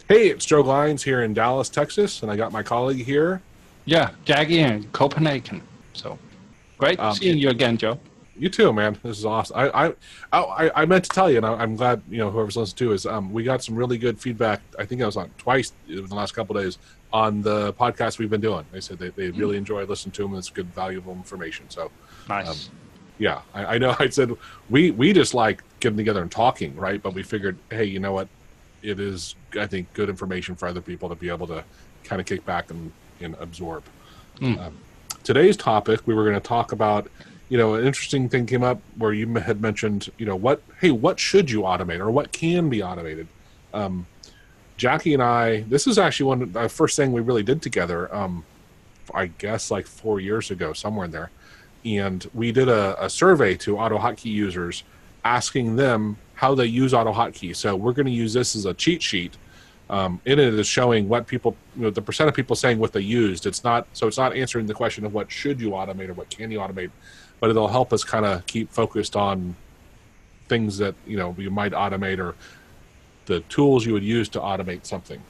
Hey, it's Joe Glines here in Dallas, Texas, and I got my colleague here. Yeah, Jackie in Copenhagen. So great seeing you again, Joe. You too, man. This is awesome. I meant to tell you, and I'm glad whoever's listening to is we got some really good feedback. I think I was on twice in the last couple of days on the podcast we've been doing. They said they really enjoy listening to them, and it's good, valuable information. So Nice. yeah, I know. I said we just like getting together and talking, right? But we figured, hey, you know what? It is, I think, good information for other people to be able to kind of kick back and absorb. Today's topic, we were going to talk about, an interesting thing came up where you had mentioned, what should you automate or what can be automated? Jackie and I, this is actually one of the first thing we really did together, I guess like 4 years ago, somewhere in there. And we did a survey to AutoHotkey users asking them how they use AutoHotkey. So we're going to use this as a cheat sheet. In it is showing what people, the percent of people saying what they used. It's not answering the question of what should you automate or what can you automate, but it'll help us kind of keep focused on things that, you might automate or the tools you would use to automate something.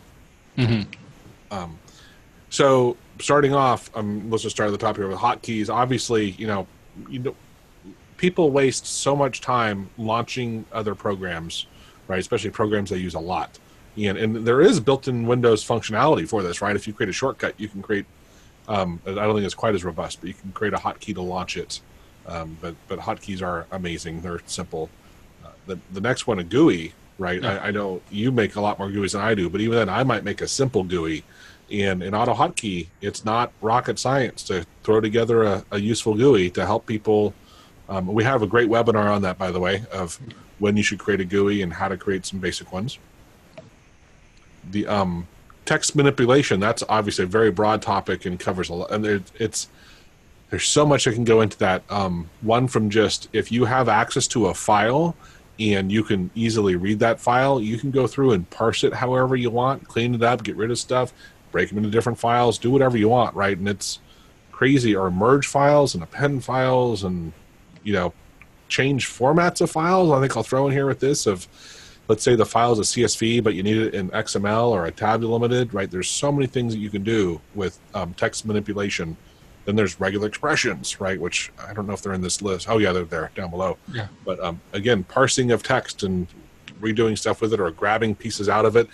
So starting off, let's just start at the top here with hotkeys. Obviously, people waste so much time launching other programs, right? Especially programs they use a lot. And there is built-in Windows functionality for this, right? If you create a shortcut, you can create, I don't think it's quite as robust, but you can create a hotkey to launch it. But hotkeys are amazing. They're simple. The next one, a GUI, right? Yeah. I know you make a lot more GUIs than I do, but even then I might make a simple GUI. And in AutoHotkey, it's not rocket science to throw together a useful GUI to help people. We have a great webinar on that, by the way, of when you should create a GUI and how to create some basic ones. The text manipulation, that's obviously a very broad topic and covers a lot. And there's so much that can go into that. One from just if you have access to a file and you can easily read that file, you can go through and parse it however you want, clean it up, get rid of stuff, break them into different files, do whatever you want, right? And it's crazy. Or merge files and append files and, change formats of files. I think I'll throw in here with this of, let's say the file is a CSV, but you need it in XML or a tab limited, right? There's so many things that you can do with text manipulation. Then there's regular expressions, right? Which I don't know if they're in this list. Oh yeah, they're there down below. Yeah. But again, parsing of text and redoing stuff with it or grabbing pieces out of it.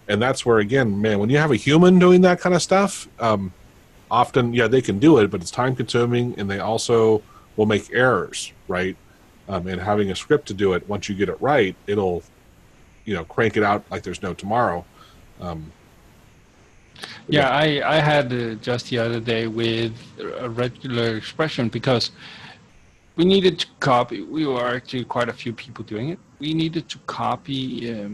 And that's where, again, man, when you have a human doing that kind of stuff, often, yeah, they can do it, but it's time consuming and they also will make errors, right? And having a script to do it, once you get it right, it'll, crank it out like there's no tomorrow. Yeah, I had just the other day with a regular expression because we needed to copy. We were actually quite a few people doing it. We needed to copy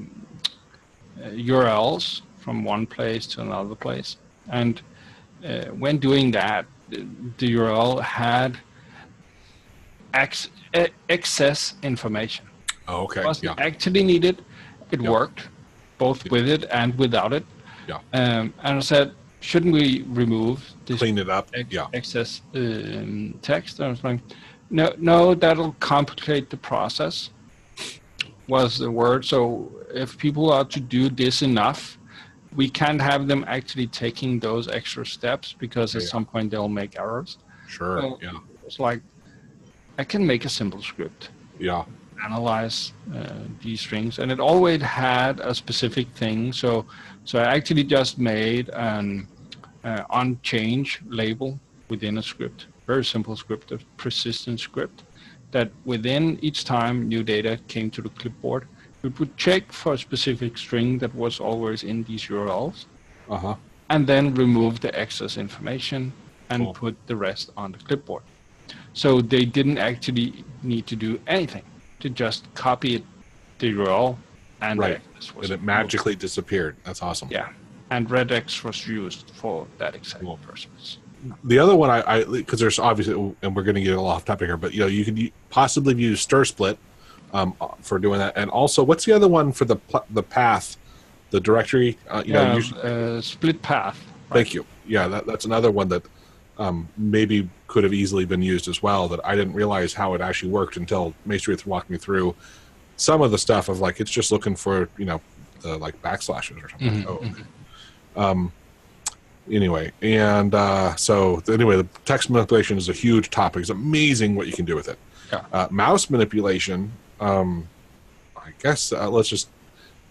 URLs from one place to another place. And when doing that, the URL had excess information. Oh, okay. It wasn't actually needed. It worked both with it and without it. Yeah. And I said, shouldn't we remove this clean it up? excess text? I was like, no, that'll complicate the process, was the word. So if people are to do this enough, we can't have them actually taking those extra steps because at some point they'll make errors. Sure. So it's like, I can make a simple script. Yeah. Analyze these strings, and it always had a specific thing. So I actually just made an on change label within a script. Very simple script, a persistent script that within each time new data came to the clipboard, it would check for a specific string that was always in these URLs, and then remove the excess information and put the rest on the clipboard. So they didn't actually need to do anything, to just copy it, the URL, and right. And it magically disappeared. That's awesome. Yeah, and regex was used for that exact purpose. The other one, I because there's obviously, and we're going to get a little off topic here, but you could possibly use stir split for doing that, and also what's the other one for the path, the directory? Split path. Right? Thank you. Yeah, that's another one that maybe could have easily been used as well, that I didn't realize how it actually worked until Maestri walked me through some of the stuff of like, it's just looking for, the like backslashes or something. Mm-hmm. Oh, okay. Anyway, and so anyway, the text manipulation is a huge topic. It's amazing what you can do with it. Yeah. Mouse manipulation, I guess let's just,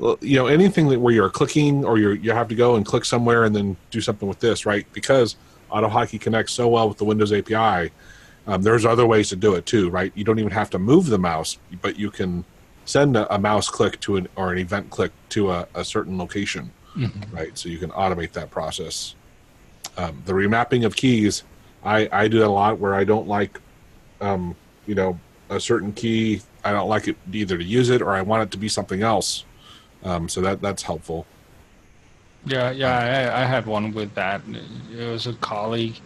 anything where you're clicking or you have to go and click somewhere and then do something with this, right? Because AutoHotkey connects so well with the Windows API, there's other ways to do it too, right? You don't even have to move the mouse, but you can send a mouse click to or an event click to a certain location, right? So you can automate that process. The remapping of keys, I do that a lot where I don't like, a certain key. I don't like it either to use it or I want it to be something else. So that's helpful. Yeah, I had one with that. It was a colleague.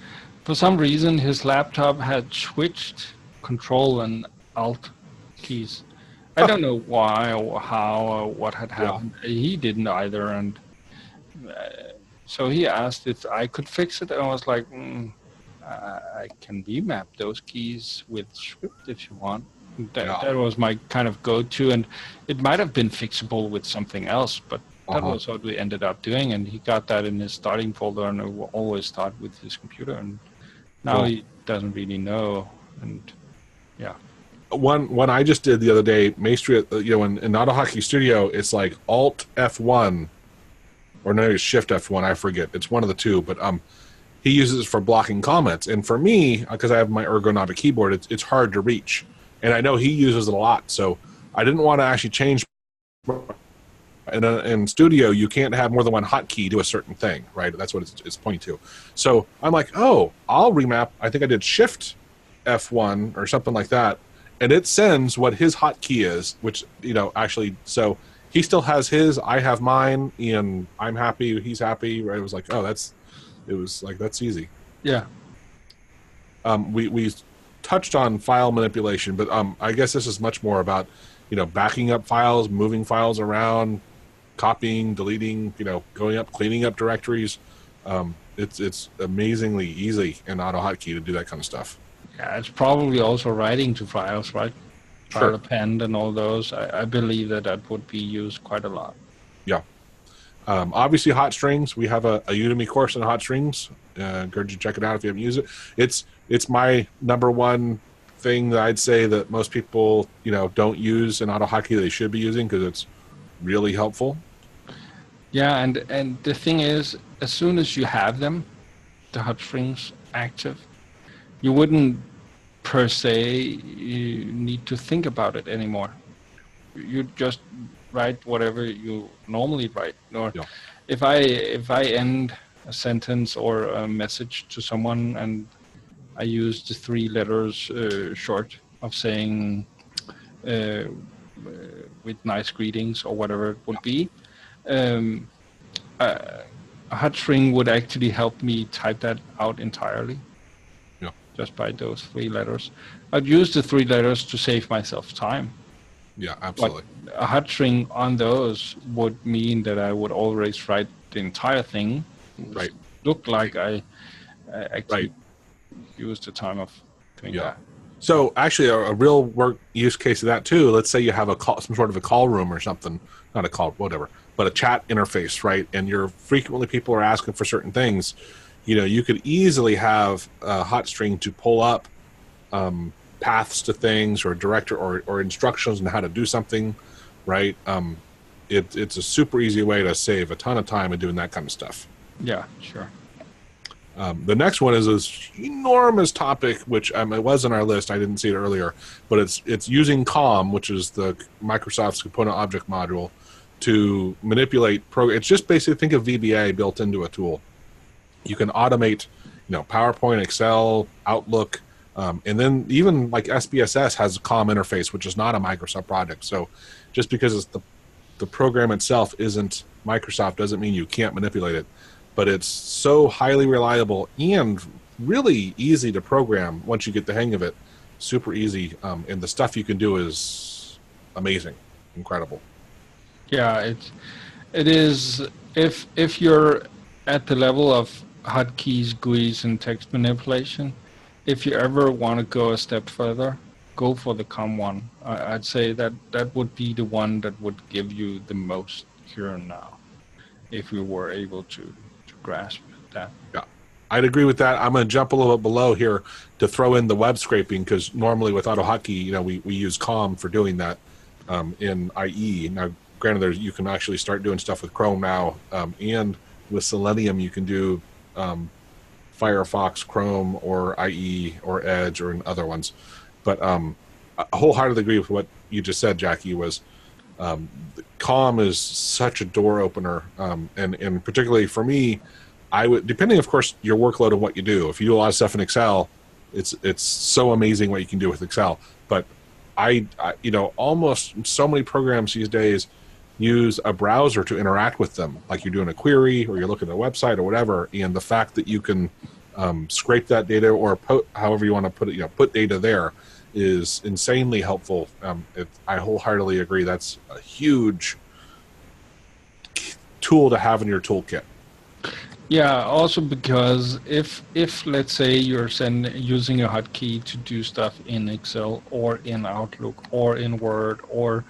For some reason, his laptop had switched Control and Alt keys. I don't know why or how or what had happened. Yeah. He didn't either, and so he asked if I could fix it, and I was like, I can remap those keys with script if you want. That was my kind of go-to, and it might have been fixable with something else, but that was what we ended up doing, and he got that in his starting folder, and it always start with his computer, and now he doesn't really know, and yeah. One I just did the other day, Maestri, in AutoHotkey Studio, it's like Alt F1, or no, it's Shift F1, I forget. It's one of the two, but he uses it for blocking comments, and for me, because I have my ergonomic keyboard, it's hard to reach. And I know he uses it a lot, so I didn't want to actually change. In Studio, you can't have more than one hotkey to a certain thing, right? That's what it's pointing to. So I'm like, I'll remap. I think I did Shift F1 or something like that, and it sends what his hotkey is, which, actually, so he still has his, I have mine, and I'm happy, he's happy, right? It was like, that's easy. Yeah. We touched on file manipulation, but I guess this is much more about, backing up files, moving files around, copying, deleting, going up, cleaning up directories. It's amazingly easy in AutoHotkey to do that kind of stuff. Yeah, it's probably also writing to files, right? Sure. File append and all those. I believe that would be used quite a lot. Yeah. Obviously, hot strings. We have a Udemy course on hot strings. Encourage you to check it out if you haven't used it. It's my number one thing that I'd say that most people, don't use in AutoHotkey that they should be using because it's really helpful. Yeah, and the thing is, as soon as you have them, the hot strings active, you wouldn't per se need to think about it anymore. You just write whatever you normally write. Or if I end a sentence or a message to someone and I use the 3 letters short of saying with nice greetings or whatever it would be, a hot string would actually help me type that out entirely. Yeah. Just by those 3 letters. I'd use the 3 letters to save myself time. Yeah, absolutely. But a hot string on those would mean that I would always write the entire thing. Right. Look like I actually use the time of doing that. So actually, a real work use case of that too. Let's say you have some sort of a call room or something, not a call, whatever, but a chat interface, right? And people are asking for certain things. You could easily have a hot string to pull up paths to things or director or instructions on how to do something, right? It's a super easy way to save a ton of time in doing that kind of stuff. Yeah, sure. The next one is this enormous topic, which it was on our list. I didn't see it earlier, but it's using COM, which is the Microsoft's Component Object Module, to manipulate It's just basically think of VBA built into a tool. You can automate, PowerPoint, Excel, Outlook, and then even like SPSS has a COM interface, which is not a Microsoft project. So just because it's the program itself isn't Microsoft doesn't mean you can't manipulate it. But it's so highly reliable and really easy to program once you get the hang of it. Super easy, and the stuff you can do is amazing, incredible. Yeah, it is. If you're at the level of hotkeys, GUIs, and text manipulation, if you ever want to go a step further, go for the COM one. I'd say that would be the one that would give you the most here and now, if we were able to grasp that. Yeah, I'd agree with that. I'm going to jump a little bit below here to throw in the web scraping, because normally with AutoHotkey, we use COM for doing that in IE. Now, granted, you can actually start doing stuff with Chrome now, and with Selenium, you can do Firefox, Chrome, or IE, or Edge, or in other ones. But I wholeheartedly agree with what you just said, Jackie, was COM is such a door opener, and particularly for me, I would, depending, of course, your workload and what you do. If you do a lot of stuff in Excel, it's so amazing what you can do with Excel. But I almost so many programs these days use a browser to interact with them, like you're doing a query or you're looking at a website or whatever. And the fact that you can scrape that data or however you want to put it, put data there, is insanely helpful. I wholeheartedly agree. That's a huge tool to have in your toolkit. Yeah, also because if let's say you're using a hotkey to do stuff in Excel or in Outlook or in Word, or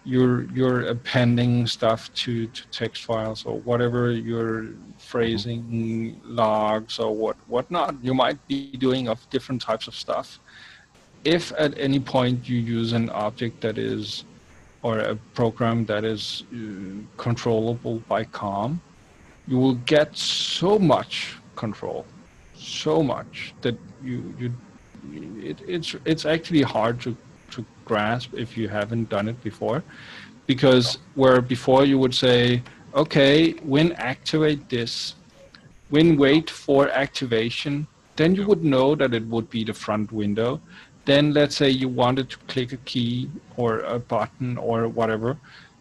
you're appending stuff to text files or whatever, you're phrasing logs or whatnot, you might be doing of different types of stuff. If at any point you use an object that is, or a program that is controllable by COM, you will get so much control, so much that it's actually hard to grasp if you haven't done it before, because where before you would say, okay, when activate this, when wait for activation, then you would know that it would be the front window. Then let's say you wanted to click a key or a button or whatever,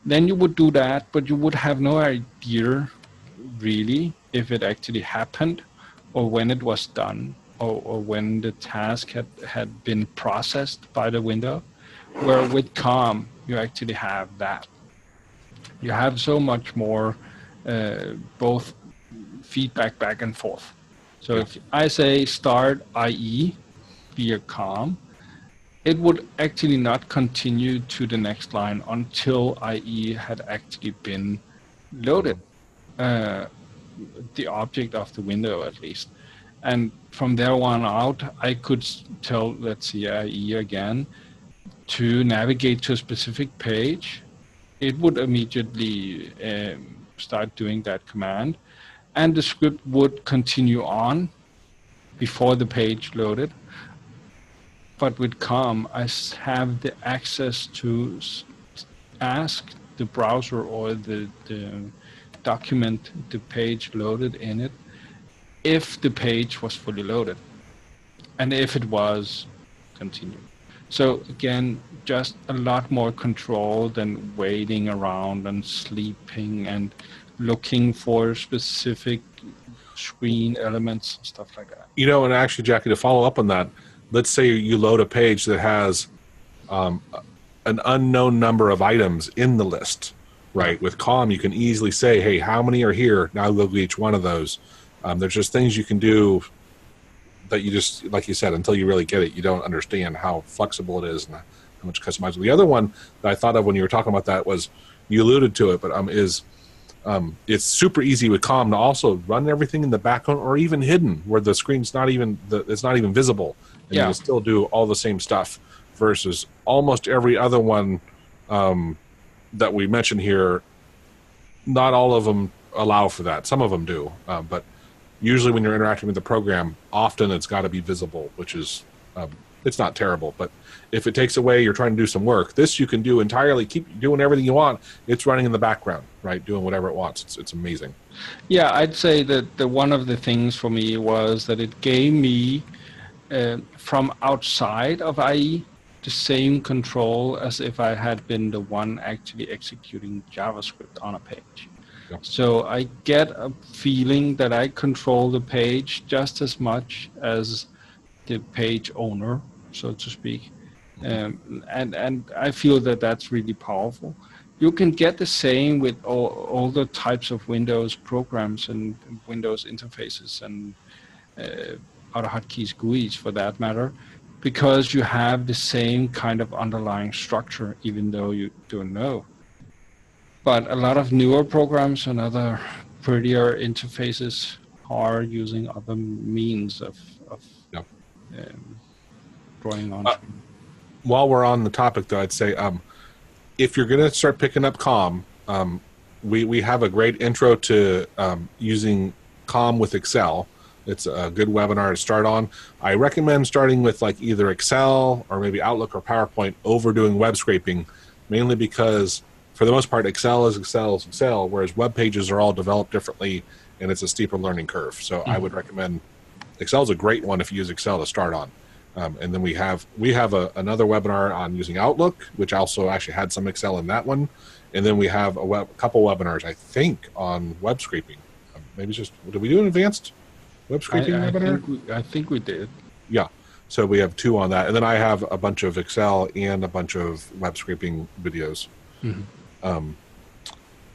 then you would do that, but you would have no idea really if it actually happened or when it was done, or when the task had been processed by the window. Where with COM, you actually have that. You have so much more both feedback back and forth. So if I say start IE via COM, it would actually not continue to the next line until IE had actually been loaded, the object of the window at least. And from there on out, I could tell, let's see, IE again, to navigate to a specific page. It would immediately start doing that command, and the script would continue on before the page loaded. But with COM, I have the access to ask the browser or the document the page loaded in it if the page was fully loaded, and if it was, continue. So again, just a lot more control than waiting around and sleeping and looking for specific screen elements and stuff like that. And actually, Jackie, to follow up on that, let's say you load a page that has an unknown number of items in the list, right? With COM, you can easily say, hey, how many are here? Now go to each one of those. There's just things you can do that you just, like you said, until you really get it, you don't understand how flexible it is and how much customizable. The other one that I thought of when you were talking about that was, you alluded to it, but it's super easy with COM to also run everything in the background or even hidden where the screen's not even, it's not even visible. And you can still do all the same stuff, versus almost every other one that we mentioned here. Not all of them allow for that. Some of them do, but usually when you're interacting with the program, often it's got to be visible, which is, it's not terrible, but if it takes away, you're trying to do some work, this you can do entirely, keep doing everything you want. It's running in the background, right? Doing whatever it wants. It's amazing. Yeah, I'd say that one of the things for me was that it gave me, from outside of IE, the same control as if I had been the one actually executing JavaScript on a page. Yeah. So I get a feeling that I control the page just as much as the page owner, so to speak. And I feel that that's really powerful. You can get the same with all the types of Windows programs and Windows interfaces and AutoHotkey's GUIs for that matter, because you have the same kind of underlying structure, even though you don't know. But a lot of newer programs and other prettier interfaces are using other means of Yeah. um, drawing on screen. While we're on the topic, though, I'd say if you're going to start picking up COM, we have a great intro to using COM with Excel. It's a good webinar to start on. I recommend starting with like either Excel or maybe Outlook or PowerPoint over doing web scraping, mainly because for the most part, Excel is Excel, whereas web pages are all developed differently and it's a steeper learning curve. So I would recommend Excel is a great one if you use Excel to start on. And then we have another webinar on using Outlook, which also actually had some Excel in that one. And then we have a couple webinars, I think, on web scraping. Maybe it's just, did we do an advanced web scraping webinar? I think we did. Yeah. So we have 2 on that. And then I have a bunch of Excel and a bunch of web scraping videos. All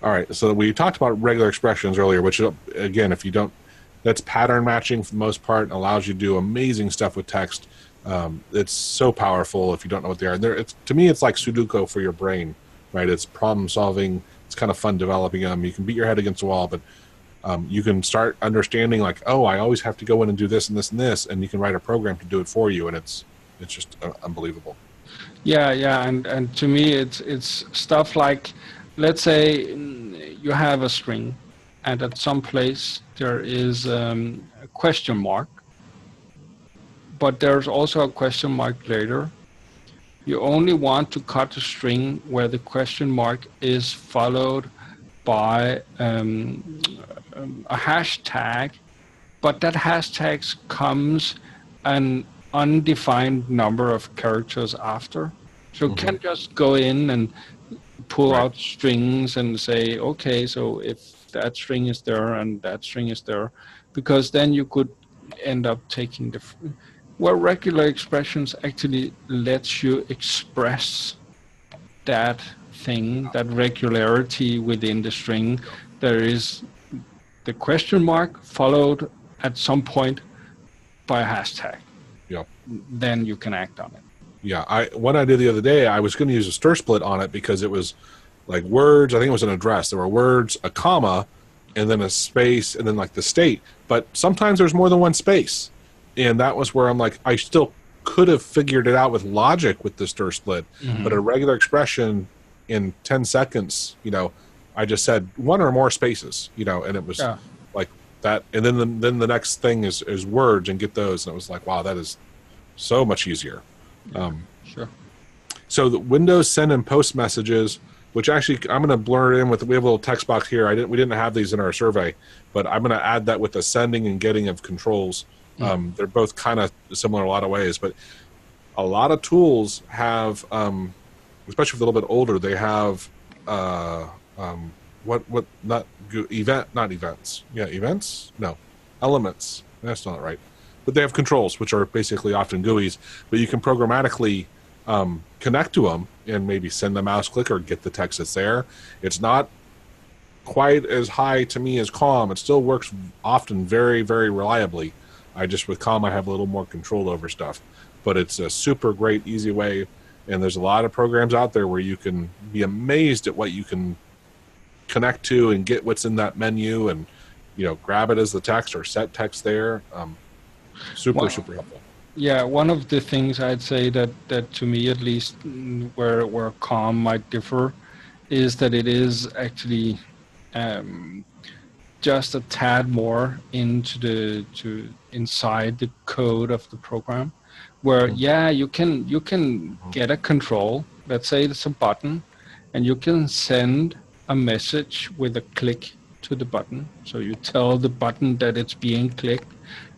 right. So we talked about regular expressions earlier, which, again, if you don't, that's pattern matching for the most part and allows you to do amazing stuff with text. It's so powerful if you don't know what they are. To me, it's like Sudoku for your brain, right? It's problem solving. It's kind of fun developing them. You can beat your head against the wall, but you can start understanding like, oh, I always have to go in and do this and this and this, and you can write a program to do it for you, and it's just unbelievable. Yeah, and to me, it's stuff like, let's say you have a string, and at some place there is a question mark, but there's also a question mark later. You only want to cut a string where the question mark is followed by a hashtag, but that hashtag comes an undefined number of characters after. So you can't just go in and pull out strings and say, okay, so if that string is there and that string is there, because then you could end up taking where regular expressions actually lets you express that thing, that regularity within the string. There is the question mark followed at some point by a hashtag. Yeah. Then you can act on it. Yeah. What I did the other day, I was going to use a stir split on it because it was like words. I think it was an address. There were words, a comma, and then a space, and then like the state. But sometimes there's more than one space. And that was where I'm like, I still could have figured it out with logic with the stir split, but a regular expression in 10 seconds, I just said one or more spaces, and it was like that. And then the next thing is words and get those. And it was like, wow, that is so much easier. Sure. So the Windows send and post messages, which actually I'm going to blur it in with, we have a little text box here. We didn't have these in our survey, but I'm going to add that with the sending and getting of controls. They're both kind of similar in a lot of ways, but a lot of tools have, especially if they're a little bit older, they have elements. That's not right. But they have controls, which are basically often GUIs, but you can programmatically connect to them and maybe send the mouse click or get the text that's there. It's not quite as high to me as COM. It still works often very, very reliably. With COM, I have a little more control over stuff, but it's a super great, easy way. And there's a lot of programs out there where you can be amazed at what you can connect to and get what's in that menu and, grab it as the text or set text there. Super helpful. Yeah, one of the things I'd say that to me at least where COM might differ is that it is actually just a tad more inside the code of the program, where you can get a control. Let's say it's a button, and you can send a message with a click to the button. So you tell the button that it's being clicked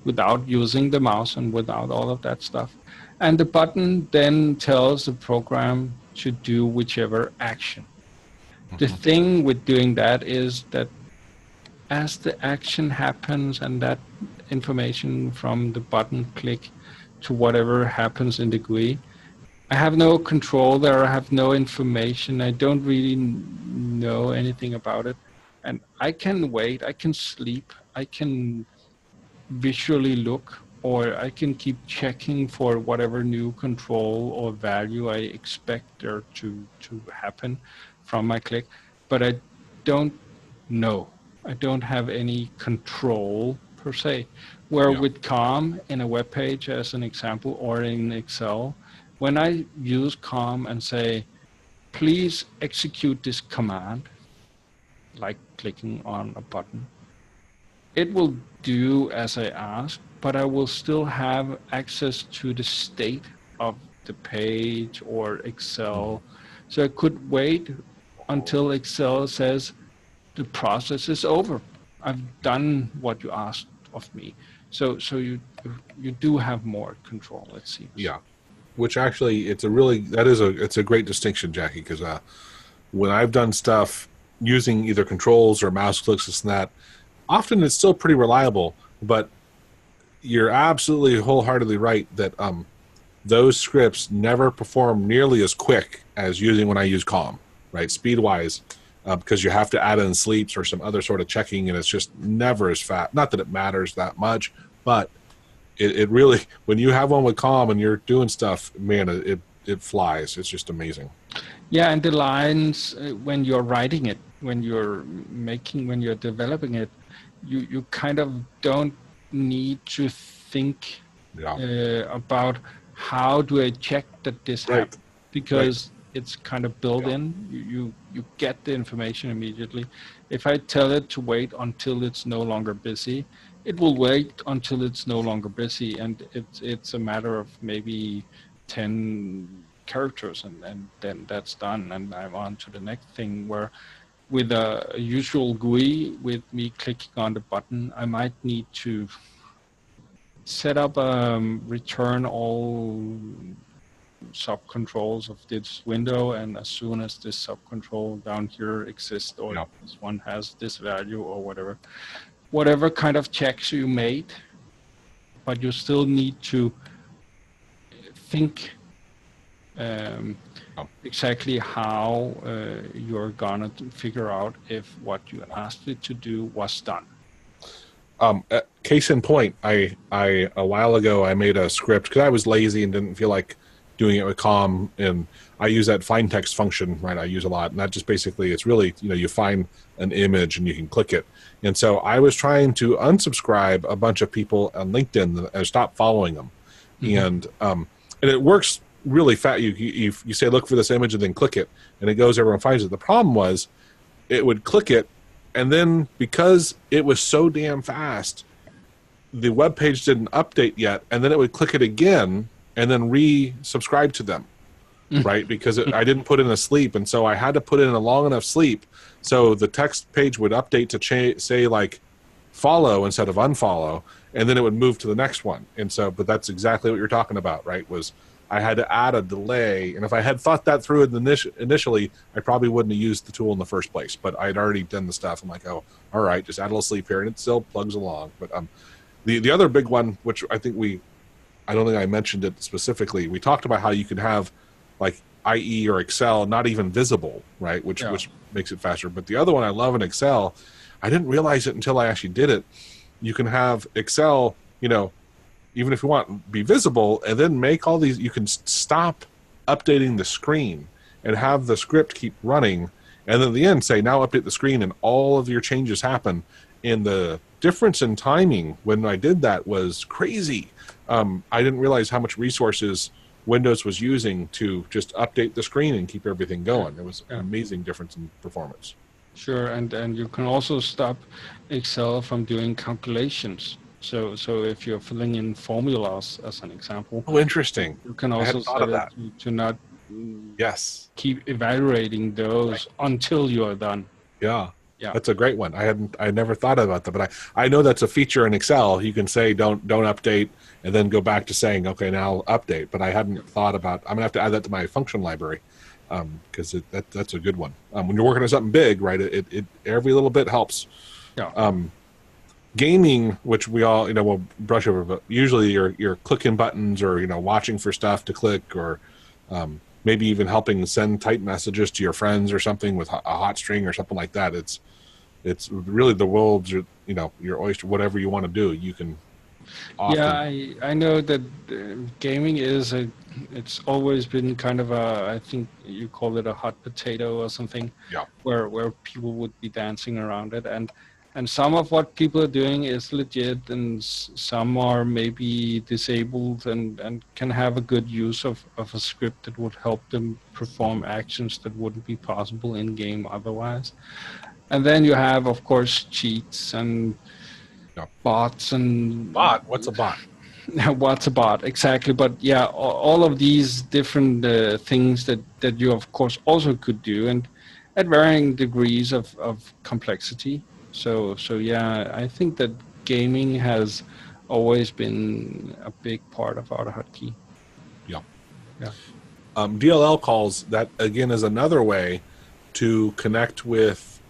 without using the mouse and without all of that stuff. And the button then tells the program to do whichever action. The thing with doing that is that as the action happens and that information from the button click to whatever happens in the GUI, I have no control there. I have no information. I don't really know anything about it. And I can wait. I can sleep. I can visually look, or I can keep checking for whatever new control or value I expect there to happen from my click. But I don't know. I don't have any control per se. Where with COM in a web page, as an example, or in Excel, when I use COM and say, please execute this command, like clicking on a button, it will do as I ask, but I will still have access to the state of the page or Excel. So I could wait until Excel says the process is over. I've done what you asked of me. So you do have more control, it seems. Yeah, which actually it's a great distinction, Jackie, because when I've done stuff using either controls or mouse clicks, this and that, often it's still pretty reliable, but you're absolutely wholeheartedly right that those scripts never perform nearly as quick as when I use COM, right? Speed-wise, because you have to add in sleeps or some other sort of checking, and it's just never as fast. Not that it matters that much, but it really, when you have one with COM and you're doing stuff, man, it flies. It's just amazing. Yeah, and the lines, when you're writing it, when you're developing it, you kind of don't need to think about how do I check that this happened, because it's kind of built in. You get the information immediately. If I tell it to wait until it's no longer busy, it will wait until it's no longer busy, and it's a matter of maybe 10 characters, and then that's done, and I'm on to the next thing. Where with a usual GUI, with me clicking on the button, I might need to set up return all sub-controls of this window, and as soon as this sub-control down here exists, or this one has this value or whatever kind of checks you made, but you still need to think exactly how you're gonna figure out if what you asked it to do was done. Case in point, I a while ago I made a script because I was lazy and didn't feel like doing it with COM, and I use that find text function, right? I use a lot, and that just basically, it's really, you find an image and you can click it. And so I was trying to unsubscribe a bunch of people on LinkedIn and stop following them. And it works really fast. You say, look for this image, and then click it, and it goes over and finds it. The problem was it would click it, and then because it was so damn fast, the web page didn't update yet, and then it would click it again and then re-subscribe to them, right? Because I didn't put in a sleep, and so I had to put in a long enough sleep so the text page would update to say like follow instead of unfollow, and then it would move to the next one. And so, but that's exactly what you're talking about, right? Was I had to add a delay, and if I had thought that through initially, I probably wouldn't have used the tool in the first place. But I'd already done the stuff. I'm like, oh, all right, just add a little sleep here, and it still plugs along. But the other big one, which I don't think I mentioned it specifically, we talked about how you can have like IE or Excel not even visible, right? Which makes it faster. But the other one I love in Excel, I didn't realize it until I actually did it. You can have Excel, even if you want, be visible, and then make all these, you can stop updating the screen and have the script keep running, and then at the end say, now update the screen, and all of your changes happen. And the difference in timing when I did that was crazy. I didn't realize how much resources Windows was using to just update the screen and keep everything going. It was an amazing difference in performance. Sure, and you can also stop Excel from doing calculations. So if you're filling in formulas, as an example. Oh, interesting. You can also set it to not keep evaluating those until you're done. Yeah, that's a great one. I never thought about that, but I know that's a feature in Excel. You can say don't update, and then go back to saying, okay, now I'll update. But I hadn't thought about, I'm gonna have to add that to my function library, because that's a good one. When you're working on something big, right? It every little bit helps. Yeah. Gaming, which we all will brush over, but usually you're clicking buttons or watching for stuff to click, or maybe even helping send type messages to your friends or something with a hot string or something like that. It's really the world's your oyster. Whatever you want to do, you can often. Yeah, I know that gaming is it's always been kind of I think you call it a hot potato or something, Yeah. where people would be dancing around it, and some of what people are doing is legit, and some are maybe disabled and can have a good use of a script that would help them perform actions that wouldn't be possible in game otherwise. And then you have, of course, cheats and Yeah. bots and Bot? What's a bot? what's a bot exactly. But yeah, all of these different things that you of course also could do, and at varying degrees of complexity. So yeah, I think that gaming has always been a big part of AutoHotkey. Yeah. Yeah. DLL calls, that again is another way to connect with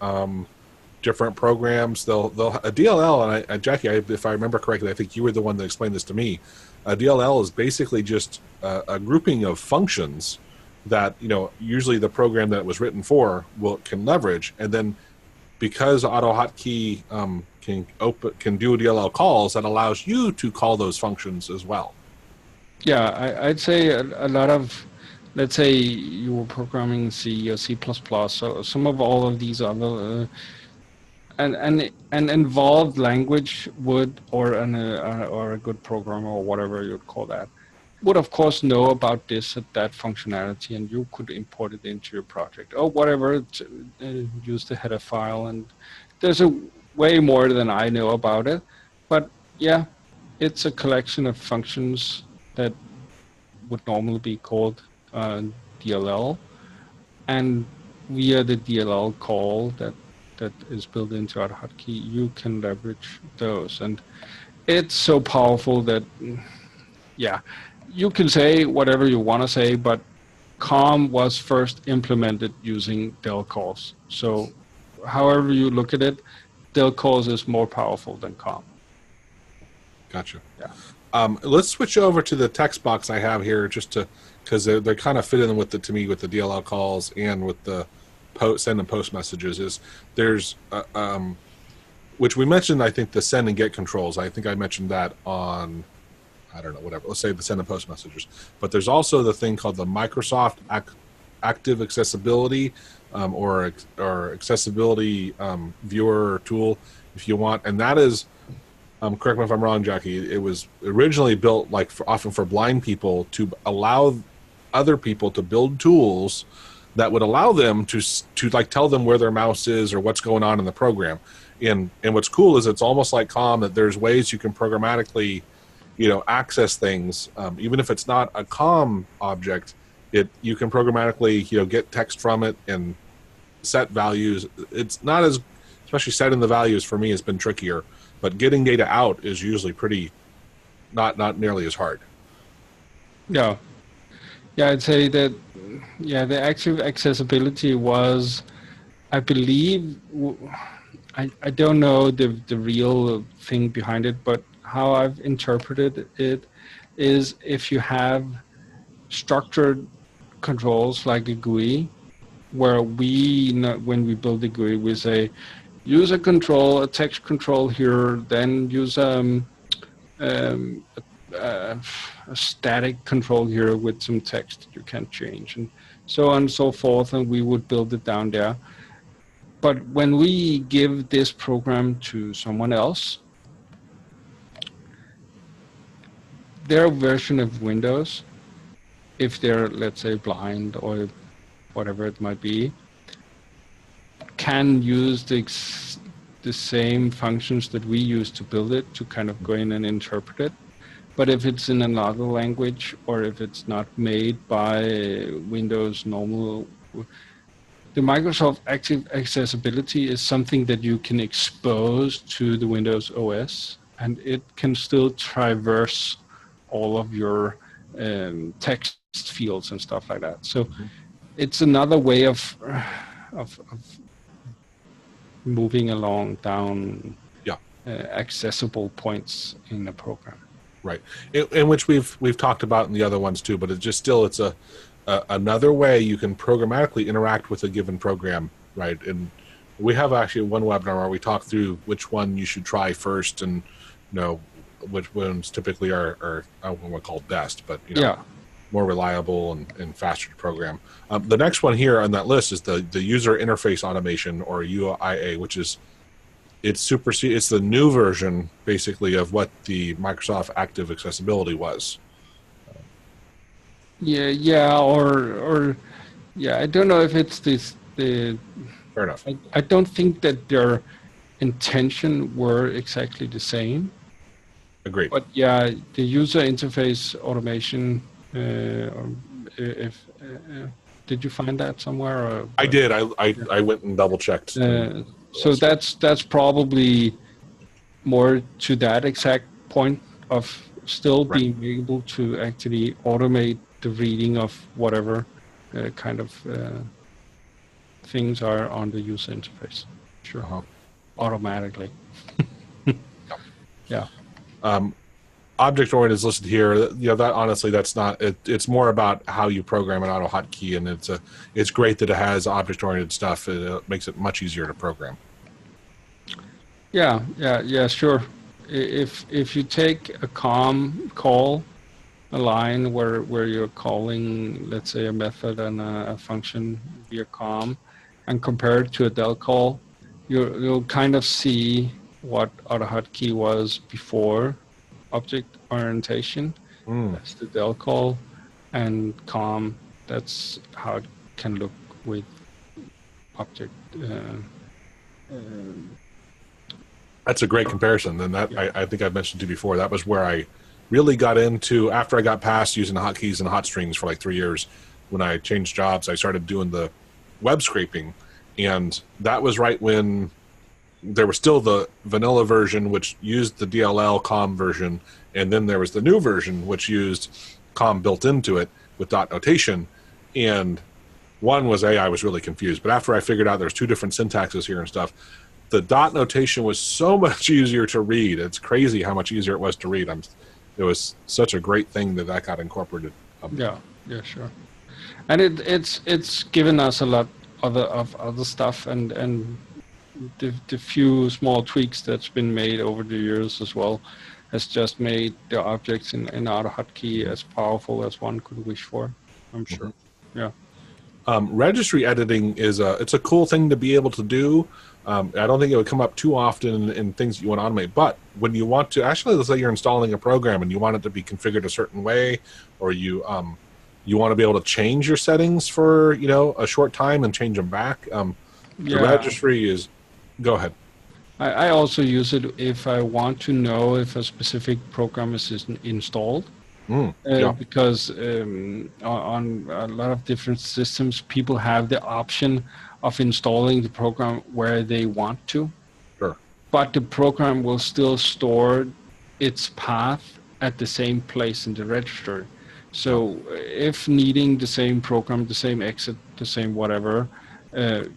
different programs. They'll a DLL, and Jackie, if I remember correctly, I think you were the one that explained this to me. A DLL is basically just a grouping of functions that usually the program that it was written for can leverage, and then because AutoHotkey can do DLL calls, that allows you to call those functions as well. Yeah, I'd say a lot of, let's say you were programming C or C++, so some of all of these other an involved language would, or a good programmer or whatever you'd call that, would of course know about this that functionality, and you could import it into your project or whatever. Use the header file, and there's a way more than I know about it, but yeah, it's a collection of functions that would normally be called DLL, and via the DLL call that is built into AutoHotkey, you can leverage those, and it's so powerful that yeah, you can say whatever you want to say, but COM was first implemented using del calls. So however you look at it, del calls is more powerful than COM. Gotcha. Yeah. Let's switch over to the text box I have here, just because they're kind of fitting with to me with the DLL calls and with the send and post messages. There's which we mentioned, I think, the send and get controls. I think I mentioned that on, I don't know, whatever. Let's say the send and post messages. But there's also the thing called the Microsoft Active Accessibility or Accessibility Viewer tool, if you want. And that is, correct me if I'm wrong, Jackie, it was originally built often for blind people to allow other people to build tools that would allow them to tell them where their mouse is or what's going on in the program. And what's cool is it's almost like COM, that there's ways you can programmatically, access things, even if it's not a COM object. You can programmatically, get text from it and set values. It's not as, especially setting the values for me has been trickier, but getting data out is usually pretty, not nearly as hard. Yeah. Yeah, I'd say that, yeah, the active accessibility was, I believe, I don't know the real thing behind it, but how I've interpreted it is if you have structured controls like a GUI, where when we build the GUI, we say, use a control, a text control here, then use a static control here with some text you can't change, and so on and so forth, and we would build it down there. But when we give this program to someone else, their version of Windows, if they're, let's say, blind or whatever it might be, can use the same functions that we use to build it to kind of go in and interpret it. But if it's in another language, or if it's not made by Windows normal, the Microsoft Active Accessibility is something that you can expose to the Windows OS, and it can still traverse all of your text fields and stuff like that. So it's another way of moving along down accessible points in the program. Right, in which we've talked about in the other ones too, but it's another way you can programmatically interact with a given program, right? And we have actually one webinar where we talk through which one you should try first, and which ones typically are I don't want to call best, but more reliable and faster to program. The next one here on that list is the user interface automation, or UIA, which is it's the new version basically of what the Microsoft Active Accessibility was. I don't know if it's the. Fair enough. I don't think that their intention were exactly the same. Agreed. But yeah, the user interface automation. Did you find that somewhere? Or, I did. I went and double checked. So that's probably more to that exact point of still being able to actually automate the reading of whatever kind of things are on the user interface. Sure. Automatically. Yeah. Object-oriented is listed here. That honestly, that's not. It's more about how you program an AutoHotkey, and it's great that it has object-oriented stuff. It makes it much easier to program. Yeah, sure. If you take a COM call, a line where you're calling, let's say, a method and a function via COM, and compare it to a del call, you'll kind of see what AutoHotkey was before object orientation. That's the del call, and COM, that's how it can look with object. That's a great comparison. And I think I've mentioned to you before, that was where I really got into, after I got past using hotkeys and hot strings for like 3 years. When I changed jobs, I started doing the web scraping, and that was right when there was still the vanilla version, which used the DLL COM version, and then there was the new version, which used COM built into it with dot notation. And one was I was really confused. But after I figured out there's two different syntaxes here and stuff, the dot notation was so much easier to read. It's crazy how much easier it was to read. It was such a great thing that got incorporated. Yeah, sure. And it's given us a lot of other stuff, and the few small tweaks that's been made over the years as well has just made the objects in AutoHotkey as powerful as one could wish for, I'm sure. Yeah. Registry editing it's a cool thing to be able to do. I don't think it would come up too often in things that you want to automate, but when you want to, actually, let's say you're installing a program and you want it to be configured a certain way, or you want to be able to change your settings for a short time and change them back. The registry is. Go ahead. I also use it if I want to know if a specific program is installed. Because on a lot of different systems, people have the option of installing the program where they want to. Sure. But the program will still store its path at the same place in the registry. So if needing the same program, the same exit, the same whatever,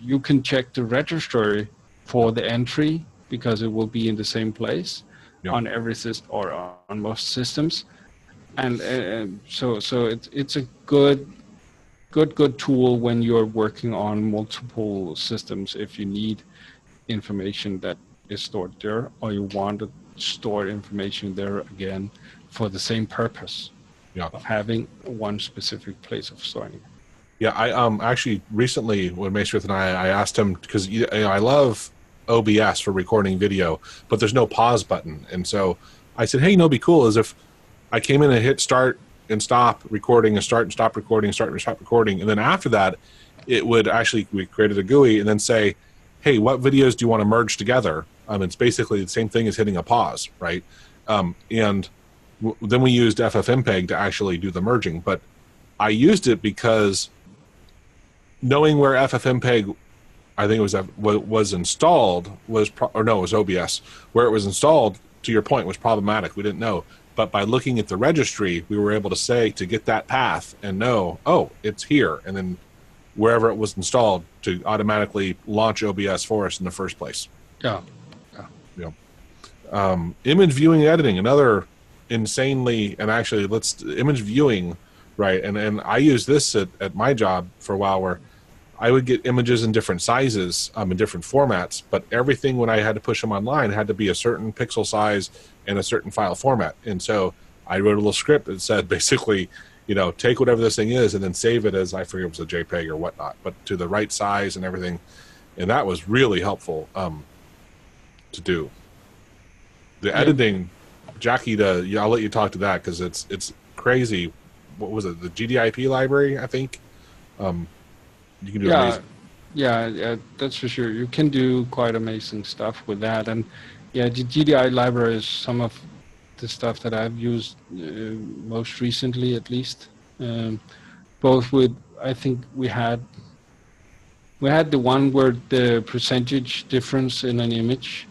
you can check the registry for the entry, because it will be in the same place on every system or on most systems. And so it's a good tool when you're working on multiple systems. If you need information that is stored there, or you want to store information there again for the same purpose of having one specific place of storing it. Yeah, I actually recently when Maestro and I asked him, because I love OBS for recording video, but there's no pause button, and so I said, hey, it'd be cool is if I came in and hit start and stop recording and start and stop recording and start and stop recording, and then after that it would actually, we created a GUI and then say, hey, what videos do you want to merge together? It's basically the same thing as hitting a pause, right? And then we used FFmpeg to actually do the merging, but I used it because knowing where FFmpeg, I think it was installed, it was OBS, where it was installed, to your point, was problematic. We didn't know. But by looking at the registry, we were able to say, to get that path and know, oh, it's here. And then wherever it was installed, to automatically launch OBS for us in the first place. Yeah. Image viewing and editing, another insanely, and actually image viewing, right? And I use this at my job for a while, where I would get images in different sizes, in different formats, but everything when I had to push them online had to be a certain pixel size and a certain file format. And so I wrote a little script that said basically, take whatever this thing is and then save it as, I forget if it was a JPEG or whatnot, but to the right size and everything. And that was really helpful to do. The editing, Jackie, I'll let you talk to that because it's crazy. What was it? The GDIP library, I think. You can do amazing. Yeah, that's for sure. You can do quite amazing stuff with that. And yeah, the GDI library is some of the stuff that I've used most recently, at least. Both with, I think we had the one where the percentage difference in an image,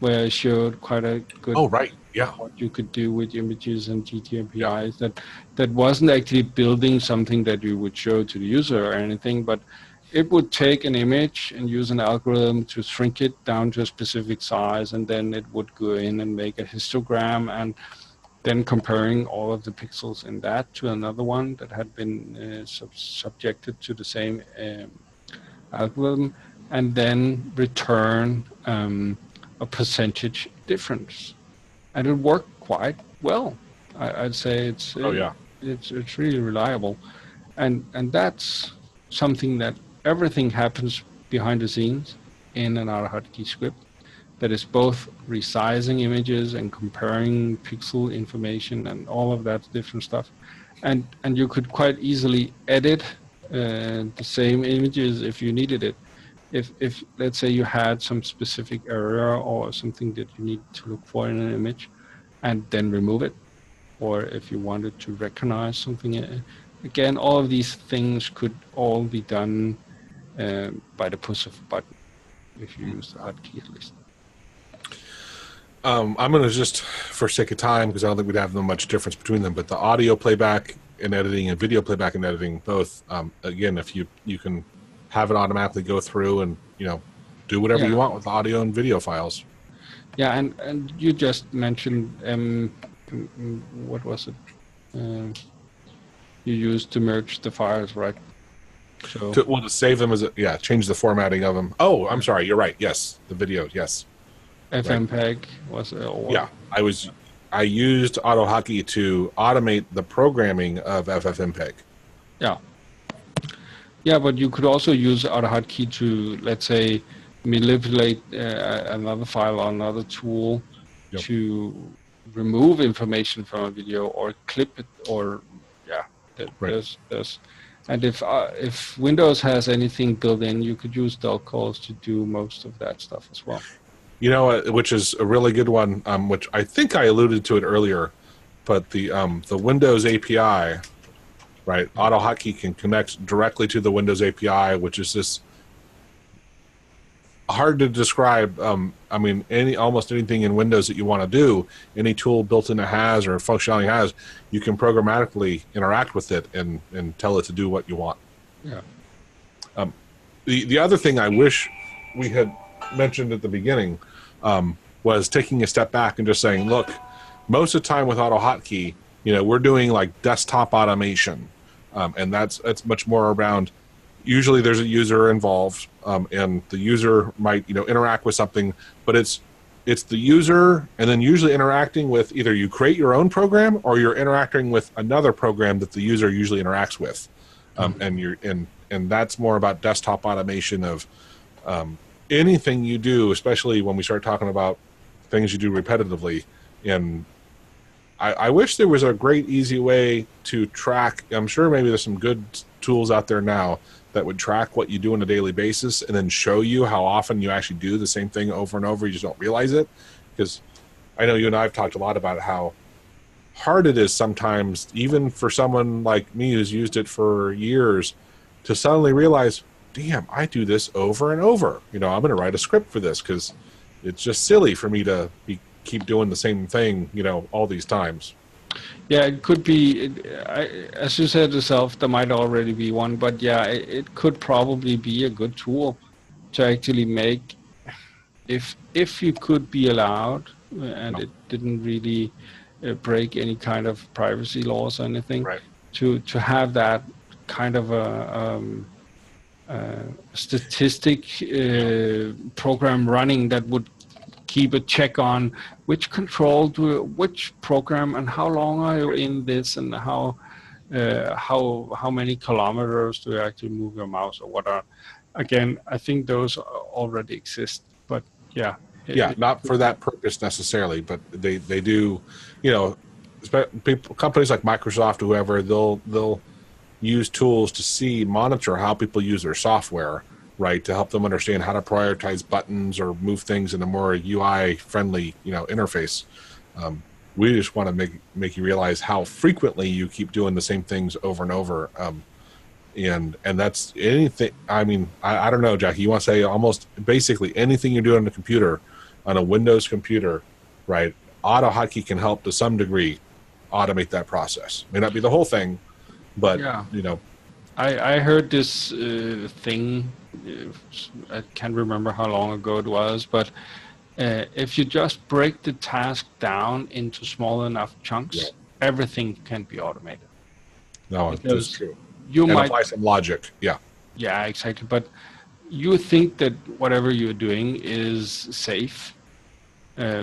where I showed quite a good. Oh, right. Yeah. What you could do with images and GTMPIs that wasn't actually building something that you would show to the user or anything, but it would take an image and use an algorithm to shrink it down to a specific size, and then it would go in and make a histogram, and then comparing all of the pixels in that to another one that had been subjected to the same algorithm, and then return a percentage difference. And it worked quite well. I'd say it's really reliable, and that's something that everything happens behind the scenes in an AutoHotkey script. That is both resizing images and comparing pixel information and all of that different stuff, and you could quite easily edit the same images if you needed it. If let's say you had some specific error or something that you need to look for in an image, and then remove it, or if you wanted to recognize something, again, all of these things could all be done by the push of a button if you use the hotkey at least. I'm going to just, for sake of time, because I don't think we'd have much difference between them, but the audio playback and editing and video playback and editing, both, again, if you can have it automatically go through and, do whatever you want with audio and video files. Yeah, and you just mentioned, what was it? You used to merge the files, right? So to save them as change the formatting of them. Oh, I'm sorry, you're right. Yes, the video, yes. Fmpeg was it? Yeah, I used AutoHotkey to automate the programming of FFmpeg. Yeah. Yeah, but you could also use AutoHotkey to, let's say, manipulate another file or another tool to remove information from a video or clip it, or there's and if Windows has anything built in, you could use del calls to do most of that stuff as well. Which is a really good one, which I think I alluded to it earlier, but the Windows API, right? AutoHotkey can connect directly to the Windows API, which is this hard to describe. Almost anything in Windows that you want to do, any tool built in it has or functionality has, you can programmatically interact with it and tell it to do what you want. Yeah. The other thing I wish we had mentioned at the beginning was taking a step back and just saying, look, most of the time with AutoHotkey, we're doing like desktop automation, and that's much more around. Usually there's a user involved, and the user might interact with something, but it's the user, and then usually interacting with either you create your own program or you're interacting with another program that the user usually interacts with, and that's more about desktop automation of anything you do, especially when we start talking about things you do repetitively. And I wish there was a great easy way to track. I'm sure maybe there's some good tools out there now that would track what you do on a daily basis and then show you how often you actually do the same thing over and over. You just don't realize it, because I know you and I have talked a lot about how hard it is sometimes, even for someone like me who's used it for years, to suddenly realize, damn, I do this over and over. I'm going to write a script for this because it's just silly for me to keep doing the same thing, all these times. Yeah, it could be, as you said yourself, there might already be one, but yeah, it could probably be a good tool to actually make, if you could be allowed, and it didn't really break any kind of privacy laws or anything, right, to have that kind of statistic program running that would keep a check on which control to which program and how long are you in this and how many kilometers do you actually move your mouse or what are. Again, I think those already exist, but yeah. Yeah, not for that purpose necessarily, but they do, you know, companies like Microsoft, whoever, they'll use tools to monitor how people use their software, right, to help them understand how to prioritize buttons or move things in a more UI friendly, you know, interface. We just want to make you realize how frequently you keep doing the same things over and over. And that's anything. I mean, I don't know, Jackie, you want to say almost basically anything you're doing on the computer, on a Windows computer, right? AutoHotkey can help to some degree automate that process. May not be the whole thing, but yeah. You know, I heard this thing. I can't remember how long ago it was, but if you just break the task down into small enough chunks, everything can be automated. No, that's true. You might apply some logic. Yeah. Yeah, exactly. But you think that whatever you're doing is safe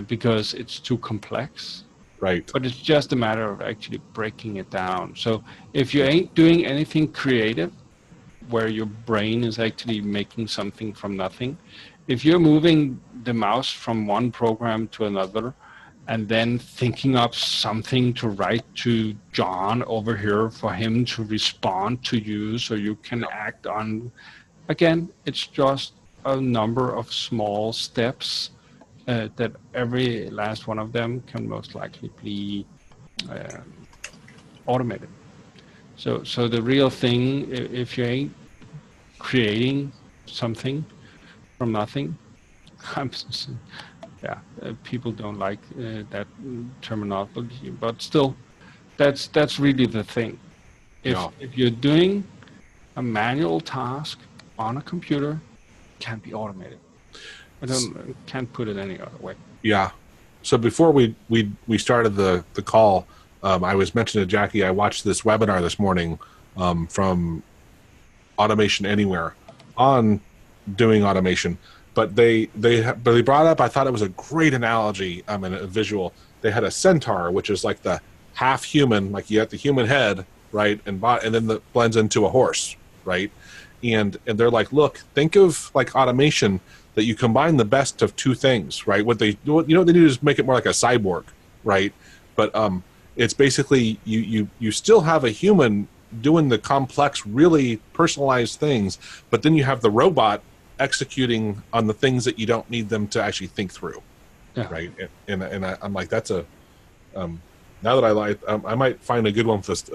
because it's too complex. Right. But it's just a matter of actually breaking it down. So if you ain't doing anything creative, where your brain is actually making something from nothing, if you're moving the mouse from one program to another, and then thinking up something to write to John over here for him to respond to you so you can act on. Again, it's just a number of small steps that every last one of them can most likely be automated. So the real thing, if you ain't creating something from nothing, people don't like that terminology, but still, that's really the thing. If you're doing a manual task on a computer, it can be automated. I can't put it any other way. Yeah. So before we started the call, I was mentioning to Jackie, I watched this webinar this morning from Automation Anywhere on doing automation. But they brought up, I thought it was a great analogy, and a visual. They had a centaur, which is like the half human, like you have the human head, right, and then that blends into a horse, right? And they're like, look, think of like automation that you combine the best of two things, right? What they do is make it more like a cyborg, right? But it's basically you still have a human doing the complex, really personalized things, but then you have the robot executing on the things that you don't need them to actually think through, right? And I'm like, that's a now that I might find a good one for this.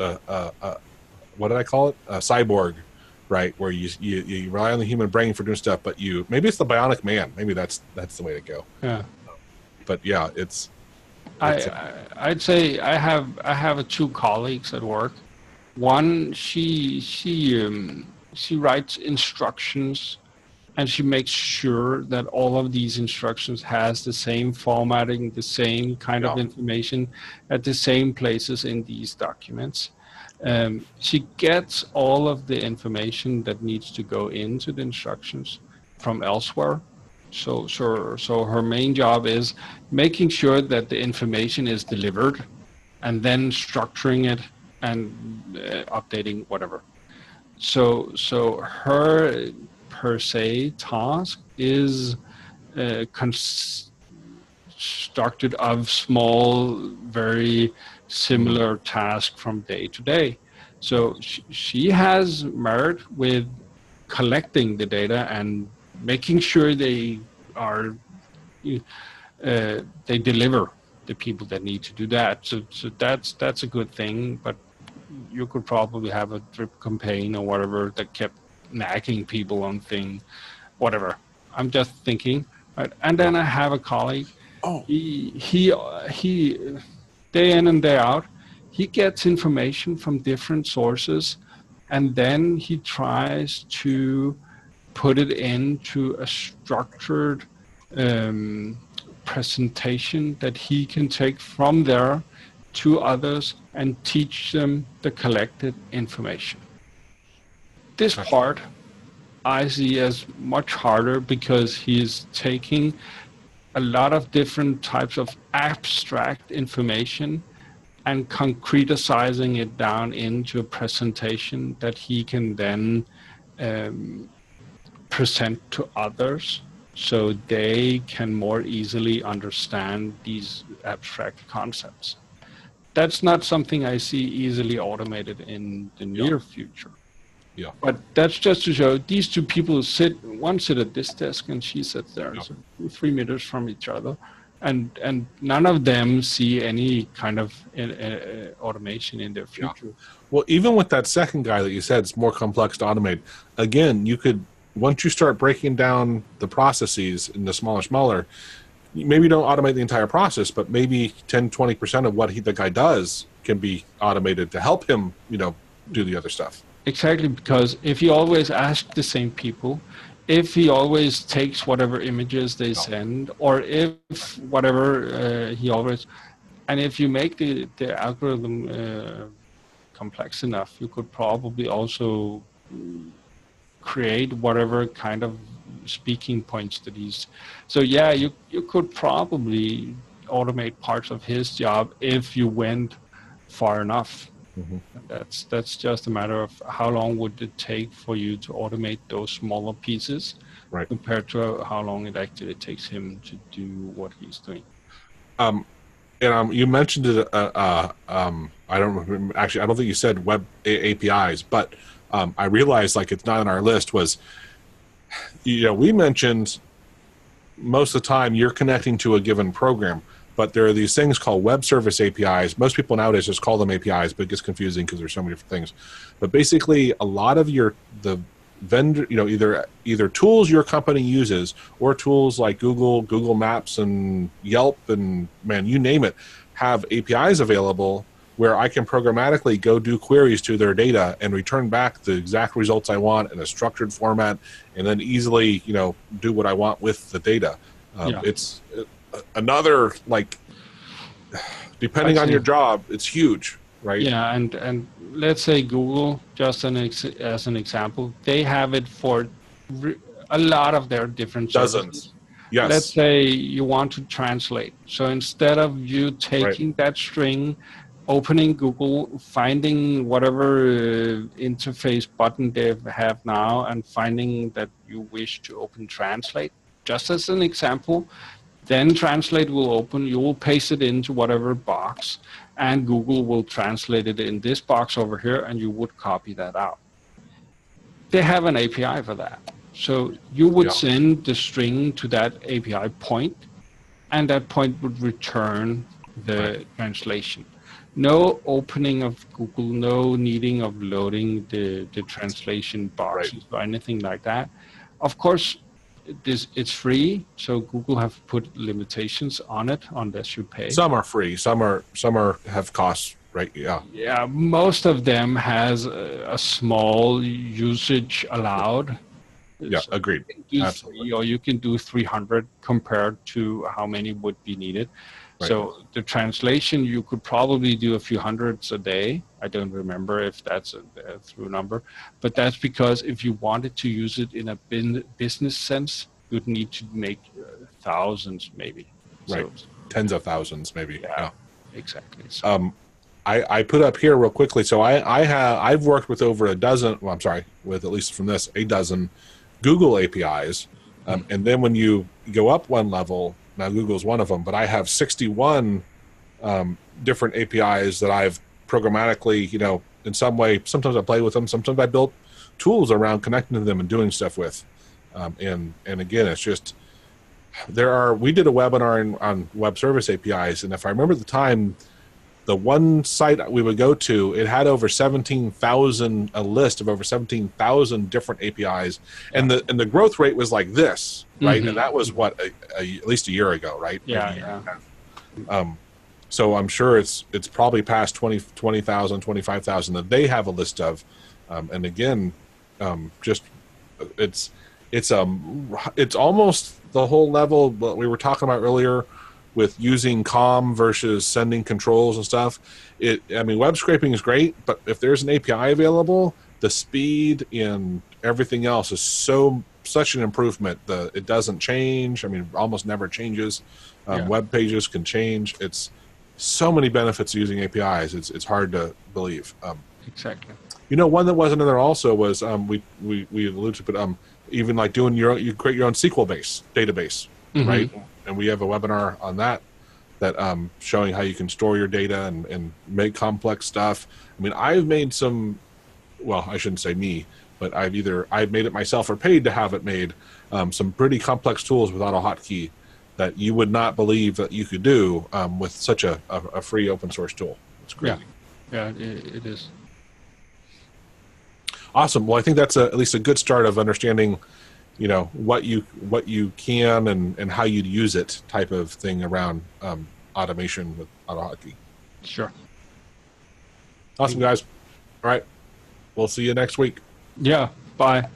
What did I call it? A cyborg, right? Where you rely on the human brain for doing stuff, but maybe it's the bionic man. Maybe that's the way to go. Yeah. But yeah, I'd say I have two colleagues at work. One, she writes instructions, and she makes sure that all of these instructions has the same formatting, the same kind of information at the same places in these documents. She gets all of the information that needs to go into the instructions from elsewhere. So her main job is making sure that the information is delivered and then structuring it and updating whatever. So her per se task is constructed of small, very similar tasks from day to day. So she has merit with collecting the data and making sure they are they deliver the people that need to do that. So that's a good thing. But you could probably have a drip campaign or whatever that kept nagging people on thing, whatever. I'm just thinking, right? And then I have a colleague. He day in and day out, he gets information from different sources, and then he tries to put it into a structured presentation that he can take from there to others and teach them the collected information. This part I see as much harder because he's taking a lot of different types of abstract information and concretizing it down into a presentation that he can then present to others so they can more easily understand these abstract concepts. That's not something I see easily automated in the near future. Yeah. But that's just to show these two people one sit at this desk and she sits there, so 3 meters from each other. And none of them see any kind of automation in their future. Yeah. Well, even with that second guy that you said, it's more complex to automate. Again, you could, once you start breaking down the processes into smaller, maybe don't automate the entire process, but maybe 10, 20% of what the guy does can be automated to help him, do the other stuff. Exactly, because if you always ask the same people, if he always takes whatever images they send, or if whatever he always, and if you make the algorithm complex enough, you could probably also create whatever kind of speaking points to these. So yeah, you could probably automate parts of his job if you went far enough. Mm-hmm. That's just a matter of how long would it take for you to automate those smaller pieces, right, compared to how long it actually takes him to do what he's doing. You mentioned it. I don't remember, actually. I don't think you said web APIs, but I realized it's not on our list. Was we mentioned most of the time you're connecting to a given program. But there are these things called web service APIs. Most people nowadays just call them APIs, but it gets confusing because there's so many different things. But basically, a lot of the vendor, either tools your company uses or tools like Google Maps and Yelp and you name it, have APIs available where I can programmatically go do queries to their data and return back the exact results I want in a structured format, and then easily do what I want with the data. It's another, depending on your job, it's huge, right? Yeah, and let's say Google, just as an example, they have it for a lot of their different dozens. Yes. Let's say you want to translate. So instead of you taking that string, opening Google, finding whatever interface button they have now, and finding that you wish to open translate, just as an example, then Translate will open, you will paste it into whatever box, and Google will translate it in this box over here, and you would copy that out. They have an API for that. So you would send the string to that API point, and that point would return the translation. No opening of Google, no needing of loading the translation boxes or anything like that. Of course, it's free, so Google have put limitations on it unless you pay. Some are free, some have costs, right? Yeah, most of them has a small usage allowed. Yeah, so agreed. Absolutely. Or you can do 300 compared to how many would be needed. Right. So the translation, you could probably do a few hundreds a day. I don't remember if that's a through number, but that's because if you wanted to use it in a business sense, you'd need to make thousands maybe. Right, so, tens of thousands maybe. Yeah. Exactly. So, I put up here real quickly. So I've worked with over a dozen. Well, I'm sorry, with at least from this a dozen Google APIs, and then when you go up one level. Now, Google's one of them, but I have 61 different APIs that I've programmatically, in some way, sometimes I play with them, sometimes I built tools around connecting to them and doing stuff with. And again, it's just, we did a webinar on web service APIs, and if I remember at the time, the one site we would go to, it had over 17,000, a list of over 17,000 different APIs, and the growth rate was like this, right? Mm-hmm. And that was what at least a year ago, right? Yeah. So I'm sure it's probably past 20,000, 25,000 that they have a list of, and again, just it's almost the whole level that we were talking about earlier. With using COM versus sending controls and stuff, web scraping is great, but if there's an API available, the speed and everything else is such an improvement. It doesn't change. I mean, almost never changes. Web pages can change. It's so many benefits of using APIs. It's hard to believe. Exactly. One that wasn't in there also was we alluded to, but even like you create your own SQL database, right? And we have a webinar on that showing how you can store your data and make complex stuff. I mean, I've made some. Well, I shouldn't say me, but I've made it myself or paid to have it made. Some pretty complex tools with AutoHotkey that you would not believe that you could do with such a free open source tool. It's crazy. Yeah, it is. Awesome. Well, I think that's at least a good start of understanding, what you can and how you'd use it type of thing around automation with AutoHotkey. Sure. Awesome, guys. All right. We'll see you next week. Yeah. Bye.